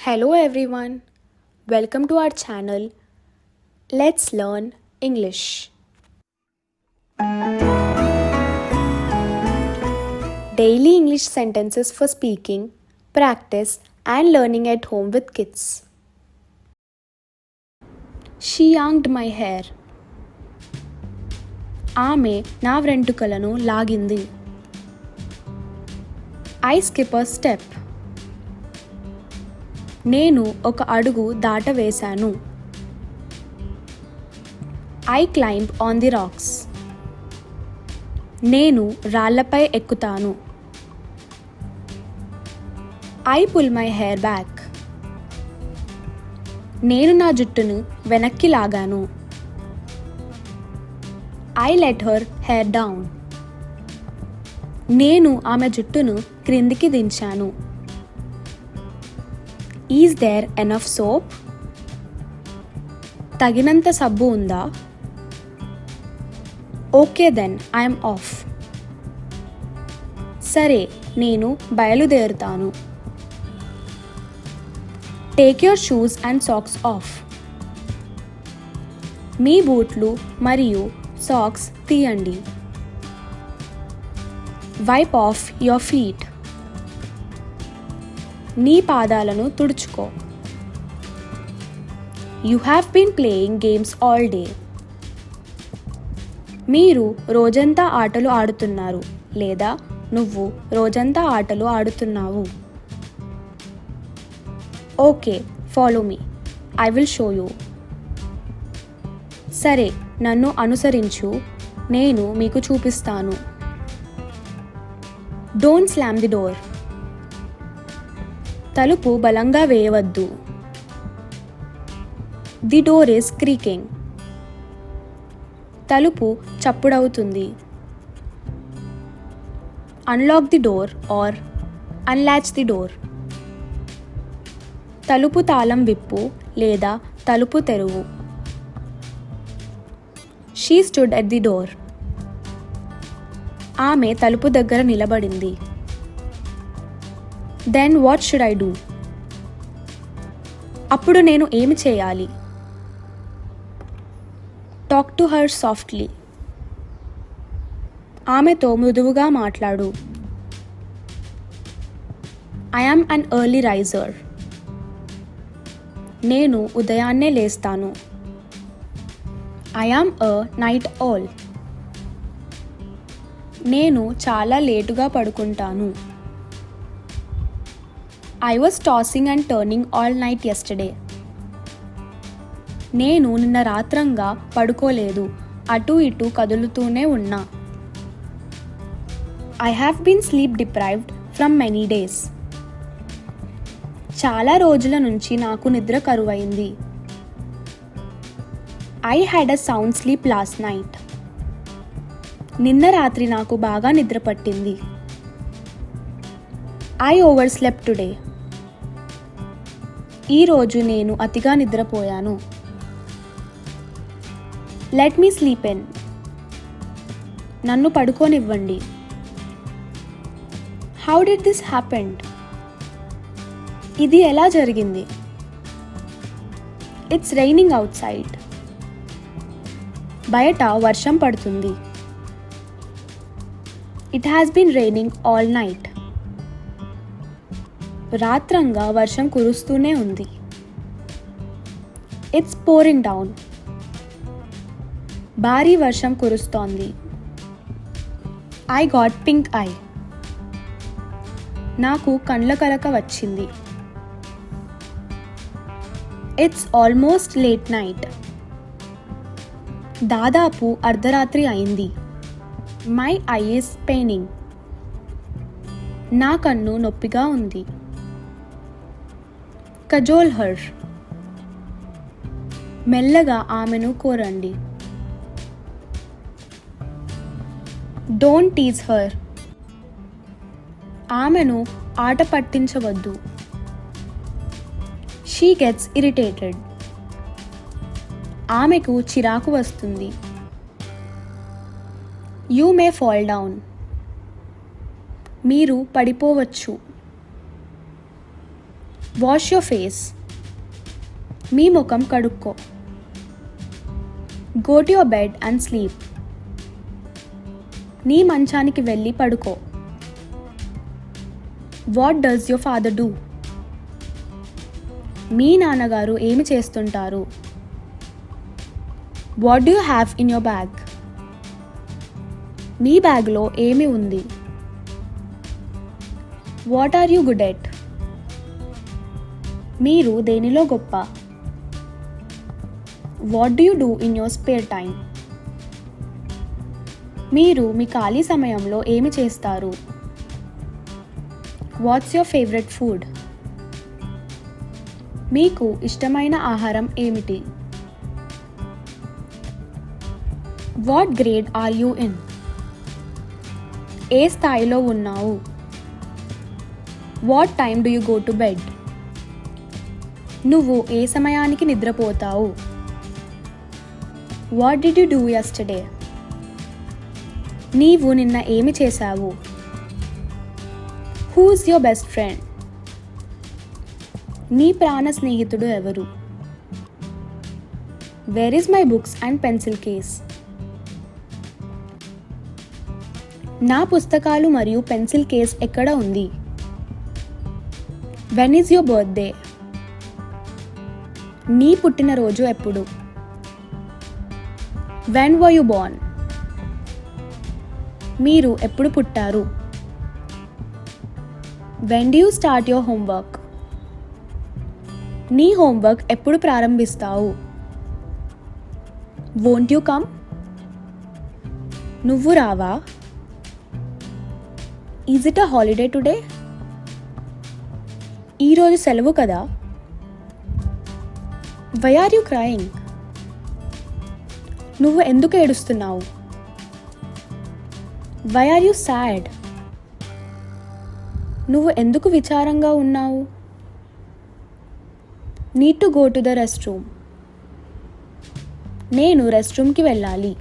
Hello everyone, welcome to our channel. Let's learn English. Daily English sentences for speaking, practice, and learning at home with kids. She yanked my hair. ఆమె నా వెంట్రుకలను లాగింది. I skip a step. నేను ఒక అడుగు దాటవేశాను. I climb on the rocks. నేను రాళ్లపై ఎక్కుతాను. I pull my hair back. నేను నా జుట్టును వెనక్కి లాగాను. I let her hair down. నేను ఆమె జుట్టును క్రిందికి దించాను. Is there enough soap? తగినంత సబ్బు ఉందా? Okay then, I am off. సరే, నేను బయలుదేరుతాను. Take your shoes and socks off. మీ బూట్లు మరియు సాక్స్ తీయండి. Wipe off your feet. నీ పాదాలను తుడుచుకో. You have been playing games all day. మీరు రోజంతా ఆటలు ఆడుతున్నారు లేదా నువ్వు రోజంతా ఆటలు ఆడుతున్నావు. Okay, follow me. I will show you. సరే, నన్ను అనుసరించు, నేను మీకు చూపిస్తాను. Don't slam the door. తలుపు బలంగా వేయవద్దు. The door is creaking. తలుపు చప్పుడవుతుంది. Unlock the door or unlatch the door. తలుపు తాళం విప్పు లేదా తలుపు తెరువు. She stood at the door. ఆమె తలుపు దగ్గర నిలబడింది. Then what should I do? అప్పుడు నేను ఏమి చేయాలి? Talk to her softly. ఆమెతో మృదువుగా మాట్లాడు. I am an early riser. నేను ఉదయాన్నే లేస్తాను. I am a night owl. నేను చాలా లేటుగా పడుకుంటాను. I was tossing and turning all night yesterday. నేను నిన్న రాత్రంగా పడుకోలేదు, అటు ఇటు కదులుతూనే ఉన్నా. I have been sleep deprived from many days. చాలా రోజుల నుంచి నాకు నిద్ర కరువైంది. I had a sound sleep last night. నిన్న రాత్రి నాకు బాగా నిద్ర పట్టింది. I overslept today. ఈరోజు నేను అతిగా నిద్రపోయాను. Let me sleep in. నన్ను పడుకోనివ్వండి. How did this happen? ఇది ఎలా జరిగింది? It's raining outside. బయట వర్షం పడుతుంది. It has been raining all night. రాత్రంగా వర్షం కురుస్తూనే ఉంది. It's pouring down. భారీ వర్షం కురుస్తోంది. I got pink eye. నాకు కండ్ల కలక వచ్చింది. It's almost late night. దాదాపు అర్ధరాత్రి అయింది. My eye is paining. నా కన్ను నొప్పిగా ఉంది. Cajole her. మెల్లగా ఆమెను కోరండి. Don't tease her. ఆమెను ఆట పట్టించవద్దు. She gets irritated. ఆమెకు చిరాకు వస్తుంది. You may fall down. మీరు పడిపోవచ్చు. Wash your face. మీ ముఖం కడుక్కో. Go to your bed and sleep. నీ మంచానికి వెళ్ళి పడుకో. What does your father do? మీ నాన్నగారు ఏమి చేస్తుంటారు? What do you have in your bag? మీ బ్యాగ్లో ఏమి ఉంది? What are you good at? మీరు దేనిలో గొప్ప? What do you do in your spare time? మీరు మీ ఖాళీ సమయంలో ఏమి చేస్తారు? What's your favourite food? మీకు ఇష్టమైన ఆహారం ఏమిటి? What grade are you in? ఏ స్థాయిలో ఉన్నావు? What time do you go to bed? నువ్వు ఏ సమయానికి నిద్రపోతావు? What did you do yesterday? నీవు నిన్న ఏమి చేశావు? Who's your best friend? నీ ప్రాణ స్నేహితుడు ఎవరు? Where is my books and pencil case? నా పుస్తకాలు మరియు పెన్సిల్ కేస్ ఎక్కడ ఉంది? When is your birthday? నీ పుట్టినరోజు ఎప్పుడు? When were you born? మీరు ఎప్పుడు పుట్టారు? When do you start your homework? నీ హోంవర్క్ ఎప్పుడు ప్రారంభిస్తావు? Won't you come? నువ్వు రావా? Is it a holiday today? ఈరోజు సెలవు కదా? Why are you crying? నువ్వు ఎందుకు ఏడుస్తున్నావు? Why are you sad? నువ్వు ఎందుకు విచారంగా ఉన్నావు? Need to go to the rest room. నేను రెస్ట్ రూమ్కి వెళ్ళాలి.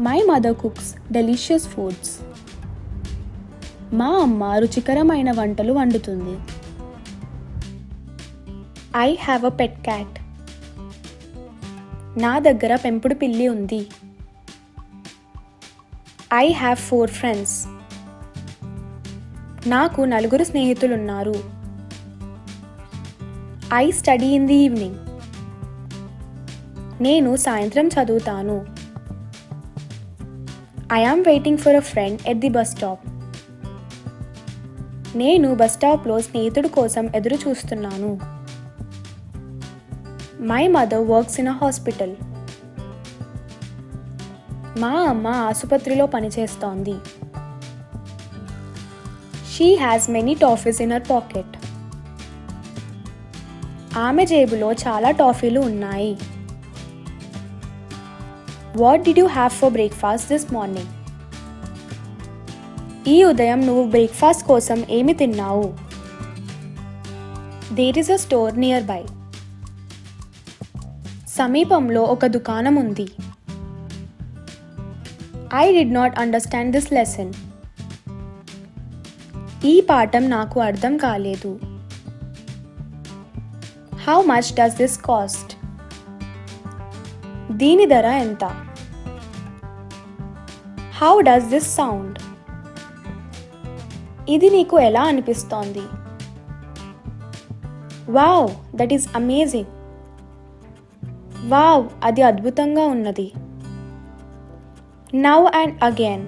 My mother cooks delicious foods. మా అమ్మ రుచికరమైన వంటలు వండుతుంది. I have a pet cat. నా దగ్గర పెంపుడు పిల్లి ఉంది. I have 4 friends. నాకు 4 స్నేహితులున్నారు. I study in the evening. నేను సాయంత్రం చదువుతాను. I am waiting for a friend at the bus stop. నేను బస్ స్టాప్లో స్నేహితుడి కోసం ఎదురు చూస్తున్నాను. My mother works in a hospital. మా అమ్మ ఆసుపత్రిలో పనిచేస్తోంది. She has many toffees in her pocket. ఆమె జేబులో చాలా టాఫీలు ఉన్నాయి. What did you have for breakfast this morning? ఈ ఉదయం నువ్వు బ్రేక్ఫాస్ట్ కోసం ఏమి తిన్నావు? There is a store nearby. సమీపంలో ఒక దుకాణం ఉంది. I did not understand this lesson. ఈ పాఠం నాకు అర్థం కాలేదు. How much does this cost? దీని ధర ఎంత? How does this sound? ఇది నీకు ఎలా అనిపిస్తోంది? Wow, that is amazing. Wow, అది అద్భుతంగా ఉన్నది. Now and again.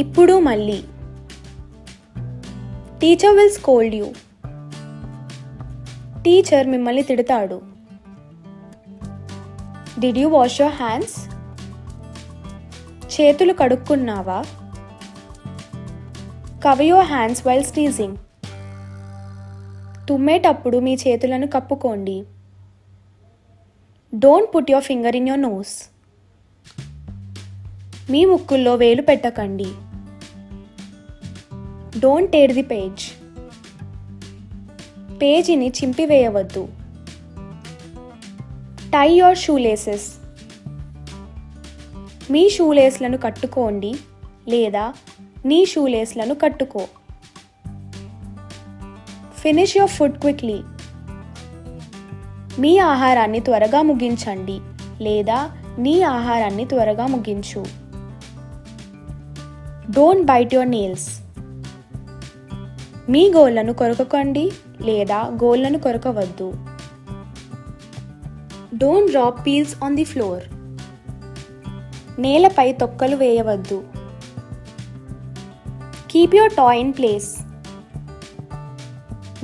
ఇప్పుడు మళ్ళీ. Teacher will scold you. Teacher మిమ్మల్ని తిడతాడు. Did you wash your hands? చేతులు కడుక్కున్నావా? Cover your hands while sneezing. తుమ్మేటప్పుడు మీ చేతులను కప్పుకోండి. Don't put your finger in your nose. మీ ముక్కుల్లో వేలు పెట్టకండి. Don't tear the page. పేజీని చింపివేయవద్దు. Tie your shoe laces. మీ షూలేస్లను కట్టుకోండి లేదా నీ షూలేస్లను కట్టుకో. Finish your food quickly. మీ ఆహారాన్ని త్వరగా ముగించండి లేదా నీ ఆహారాన్ని త్వరగా ముగించు. Don't bite your nails. మీ గోళ్లను కొరకకండి లేదా గోళ్లను కొరకవద్దు. Don't drop peels on the floor. నేలపై తొక్కలు వేయవద్దు. Keep your toy in place.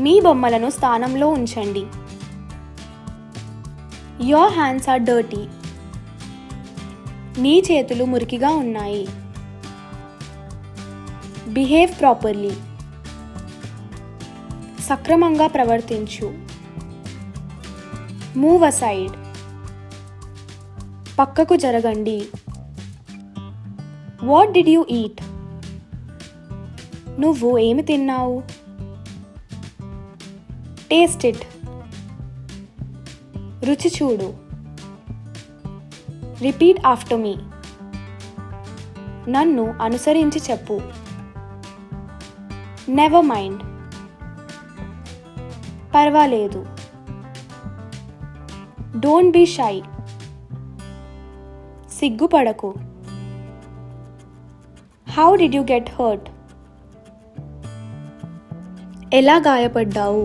మీ బొమ్మలను స్థానంలో ఉంచండి. Your hands are dirty. నీ చేతులు మురికిగా ఉన్నాయి. Behave properly. సక్రమంగా ప్రవర్తించు. Move aside. పక్కకు జరగండి. What did you eat? నువ్వు ఏమి తిన్నావు? Taste it. రుచి చూడు. Repeat after me. నన్ను అనుసరించి చెప్పు. Never mind. పర్వాలేదు. Don't be shy. సిగ్గుపడకు. How did you get hurt? ఎలా గాయపడ్డావు?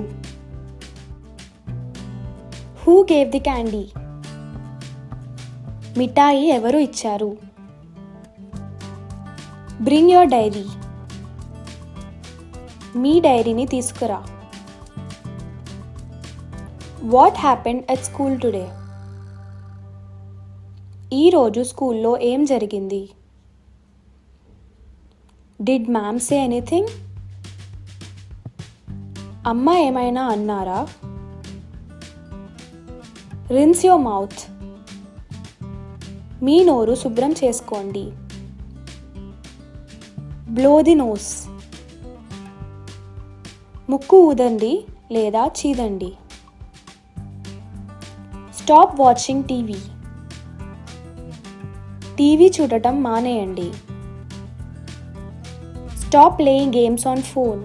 Who gave the candy? మిఠాయి ఎవరు ఇచ్చారు? Bring your diary. మీ డైరీని తీసుకురా. What happened at school today? ఈరోజు స్కూల్లో ఏం జరిగింది? Did ma'am say anything? అమ్మ ఏమైనా అన్నారా? Rinse your mouth. మీ నోరు శుభ్రం చేసుకోండి. Blow the nose. ముక్కు ఊదండి లేదా చీదండి. Stop watching TV. టీవీ చూడటం మానేయండి. Stop playing games on phone.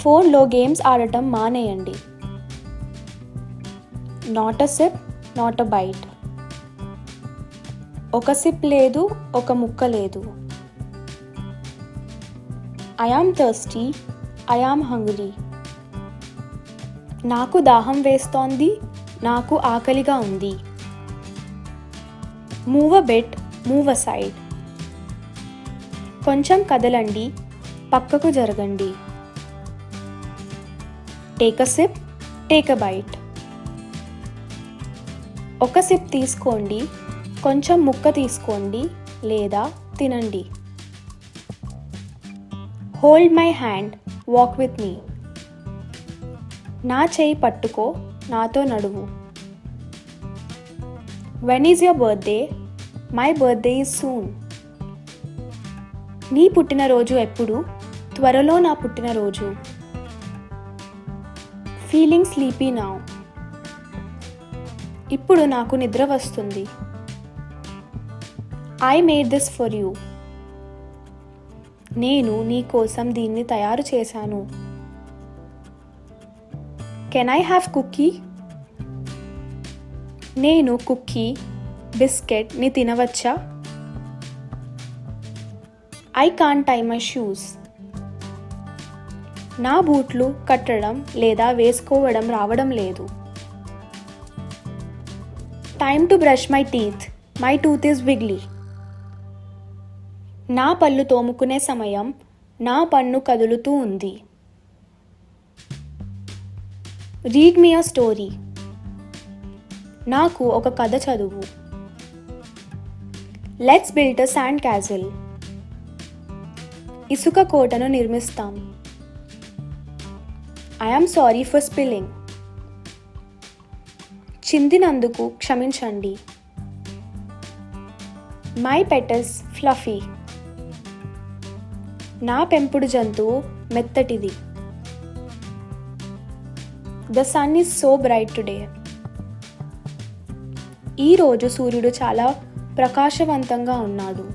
ఫోన్లో గేమ్స్ ఆడటం మానేయండి. Not a sip, not a bite. ఒక సిప్ లేదు, ఒక ముక్క లేదు. I am thirsty, I am hungry. నాకు దాహం వేస్తోంది, నాకు ఆకలిగా ఉంది. Move a bit, move aside. కొంచెం కదలండి, పక్కకు జరగండి. Take a sip, take a bite. ఒక సిప్ తీసుకోండి, కొంచెం ముక్క తీసుకోండి లేదా తినండి. Hold my hand, walk with me. నా చేయి పట్టుకో, నాతో నడువు. When is your birthday? My birthday is soon. నీ పుట్టినరోజు ఎప్పుడు? త్వరలో నా పుట్టినరోజు. Feeling sleepy now. ఇప్పుడు నాకు నిద్ర వస్తుంది. I made this for you. నేను నీ కోసం దీన్ని తయారు చేశాను. Can I have cookie? నేను కుక్కీ, బిస్కెట్ ని తినవచ్చా? I can't tie my shoes. నా బూట్లు కట్టడం లేదా వేసుకోవడం రావడం లేదు. Time to brush my teeth. My tooth is wiggly. నా పళ్ళు తోముకునే సమయం, నా పన్ను కదులుతూ ఉంది. Read me a story. నాకు ఒక కథ చదువు. Let's build a sand castle. ఇసుక కోటను నిర్మిస్తాం. I am sorry for spilling. చిందినందుకు క్షమించండి. My pet is fluffy. నా పెంపుడు జంతువు మెత్తటిది. The sun is so bright today. ఈ రోజు సూర్యుడు చాలా ప్రకాశవంతంగా ఉన్నాడు.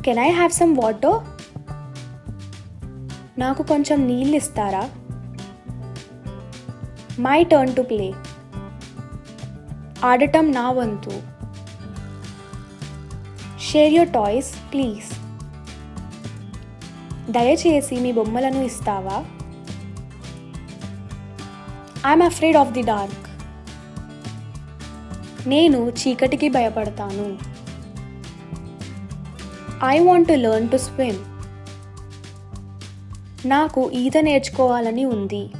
Can I have some water? నాకు కొంచెం నీళ్ళు ఇస్తారా? My turn to play. ఆడటం నా వంతు. Share your toys please. దయచేసి మీ బొమ్మలను ఇస్తావా? I'm afraid of the dark. నేను చీకటికి భయపడతాను. I want to learn to swim. నాకు ఈత నేర్చుకోవాలని ఉంది.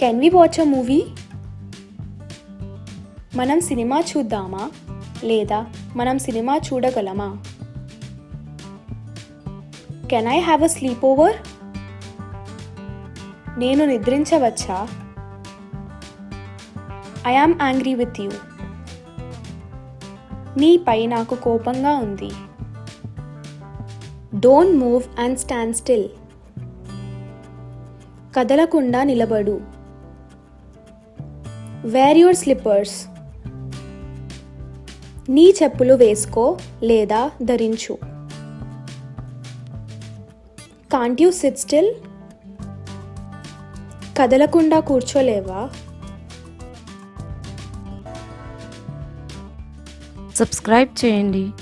Can we watch a movie? మనం సినిమా చూద్దామా లేదా మనం సినిమా చూడగలమా? Can I have a sleepover? నేను నిద్రించవచ్చా? I am angry with you. నీపై నాకు కోపంగా ఉంది. Don't move and stand still. కదలకుండా నిలబడు. Wear your slippers. నీ చెప్పులు వేసుకో లేదా ధరించు. Can't you sit still. కదలకుండా కూర్చోలేవా? సబ్స్క్రైబ్ చేయండి.